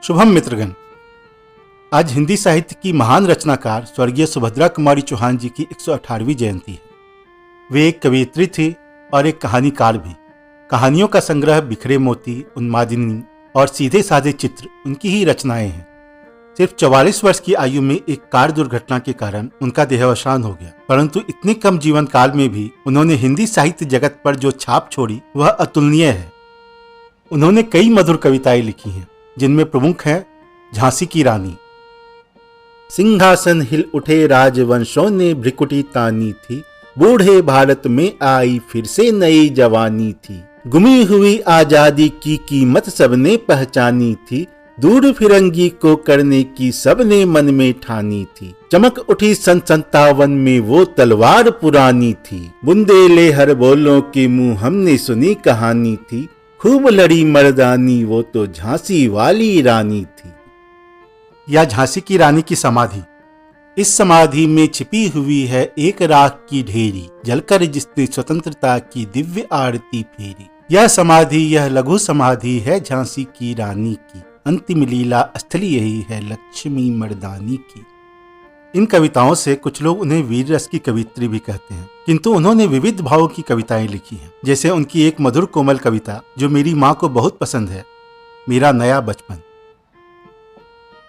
शुभम मित्रगण, आज हिंदी साहित्य की महान रचनाकार स्वर्गीय सुभद्रा कुमारी चौहान जी की 118वीं जयंती है। वे एक कवयित्री थी और एक कहानीकार भी। कहानियों का संग्रह बिखरे मोती, उन्मादिनी और सीधे साधे चित्र उनकी ही रचनाएं हैं। सिर्फ 44 वर्ष की आयु में एक कार दुर्घटना के कारण उनका देहावसान हो गया, परंतु इतने कम जीवन काल में भी उन्होंने हिंदी साहित्य जगत पर जो छाप छोड़ी वह अतुलनीय है। उन्होंने कई मधुर कविताएं लिखी हैं, जिनमें प्रमुख है झांसी की रानी। सिंहासन हिल उठे राजवंशों ने भ्रिकुटी तानी थी, बूढ़े भारत में आई फिर से नई जवानी थी। गुमी हुई आजादी की कीमत सबने पहचानी थी, दूर फिरंगी को करने की सबने मन में ठानी थी। चमक उठी सन 57 में वो तलवार पुरानी थी, बुंदेले हर बोलों के मुंह हमने सुनी कहानी थी। खूब लड़ी मर्दानी वो तो झांसी वाली रानी थी। या झांसी की रानी की समाधि। इस समाधि में छिपी हुई है एक राख की ढेरी, जलकर जिसने स्वतंत्रता की दिव्य आरती फेरी। यह समाधि, यह लघु समाधि है झांसी की रानी की, अंतिम लीला स्थली यही है लक्ष्मी मर्दानी की। इन कविताओं से कुछ लोग उन्हें वीर रस की कवित्री भी कहते हैं, किंतु उन्होंने विविध भावों की कविताएं लिखी हैं। जैसे उनकी एक मधुर कोमल कविता जो मेरी माँ को बहुत पसंद है, मेरा नया बचपन।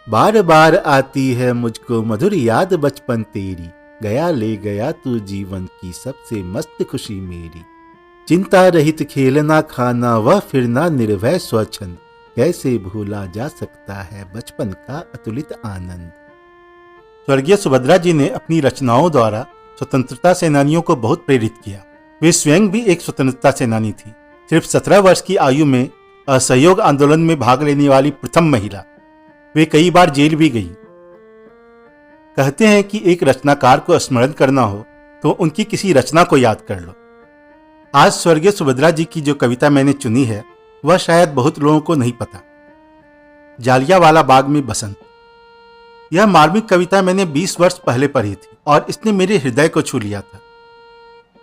बार बार आती है मुझको मधुर याद बचपन तेरी, गया ले गया तू जीवन की सबसे मस्त खुशी मेरी। चिंता रहित खेलना खाना वह फिरना निर्भय स्वच्छंद, कैसे भूला जा सकता है बचपन का अतुलित आनंद। स्वर्गीय सुभद्रा जी ने अपनी रचनाओं द्वारा स्वतंत्रता सेनानियों को बहुत प्रेरित किया। वे स्वयं भी एक स्वतंत्रता सेनानी थी। सिर्फ 17 वर्ष की आयु में असहयोग आंदोलन में भाग लेने वाली प्रथम महिला। वे कई बार जेल भी गई। कहते हैं कि एक रचनाकार को स्मरण करना हो तो उनकी किसी रचना को याद कर लो। आज स्वर्गीय सुभद्रा जी की जो कविता मैंने चुनी है वह शायद बहुत लोगों को नहीं पता। जालियावाला बाग में बसंत। यह मार्मिक कविता मैंने 20 वर्ष पहले पढ़ी थी और इसने मेरे हृदय को छू लिया था।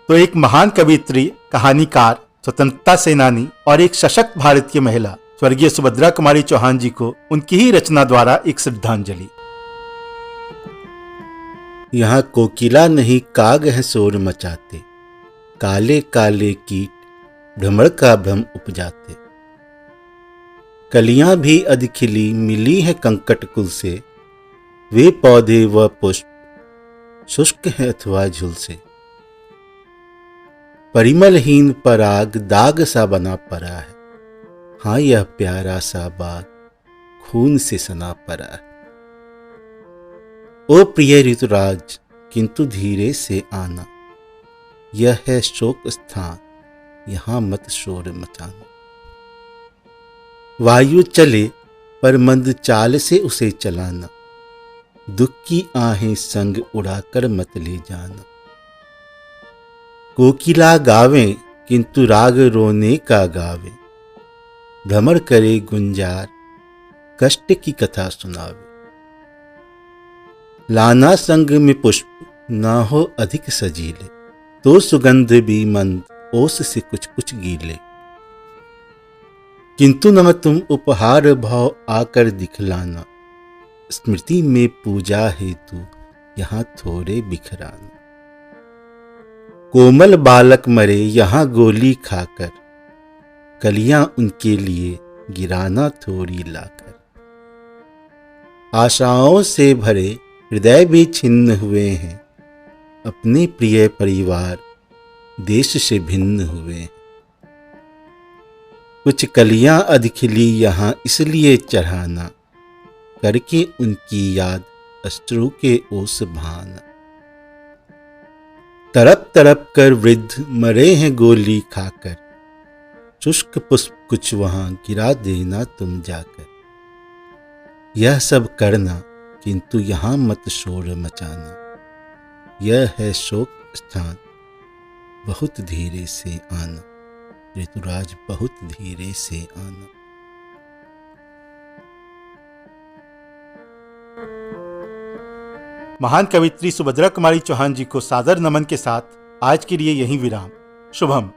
तो एक महान कवित्री, कहानीकार, स्वतंत्रता सेनानी और एक सशक्त भारतीय महिला स्वर्गीय सुभद्रा कुमारी चौहान जी को उनकी ही रचना द्वारा एक श्रद्धांजलि। यहाँ कोकिला नहीं काग है शोर मचाते, काले काले कीट भ्रमर का भ्रम उपजाते। कलियां भी अधखिली मिली है कंकट कुल से, वे पौधे व पुष्प शुष्क है अथवा झुल से। परिमलहीन पराग दाग सा बना पड़ा है, हाँ यह प्यारा सा बाग खून से सना पड़ा है। ओ प्रिय ऋतुराज किंतु धीरे से आना, यह है शोक स्थान यहां मत शोर मचाना। वायु चले पर मंद चाल से उसे चलाना, दुख की आहें संग उड़ाकर मत ले जाना। कोकिला गावे किंतु राग रोने का गावे, भ्रमर करे गुंजार कष्ट की कथा सुनावे। लाना संग में पुष्प ना हो अधिक सजीले, तो सुगंध भी मंद ओस से कुछ कुछ गीले। किंतु न तुम उपहार भाव आकर दिखलाना, स्मृति में पूजा हेतु यहाँ थोड़े बिखराना। कोमल बालक मरे यहाँ गोली खाकर, कलियां उनके लिए गिराना थोड़ी लाकर। आशाओं से भरे हृदय भी छिन्न हुए हैं, अपने प्रिय परिवार देश से भिन्न हुए हैं। कुछ कलियां अधखिली यहाँ इसलिए चढ़ाना, करके उनकी याद अश्रु के ओस बहाना। तड़प तड़प कर वृद्ध मरे हैं गोली खाकर, शुष्क पुष्प कुछ वहां गिरा देना तुम जाकर। यह सब करना किंतु यहां मत शोर मचाना, यह है शोक स्थान बहुत धीरे से आना। ऋतुराज बहुत धीरे से आना। महान कवित्री सुभद्रा कुमारी चौहान जी को सादर नमन के साथ आज के लिए यहीं विराम। शुभम।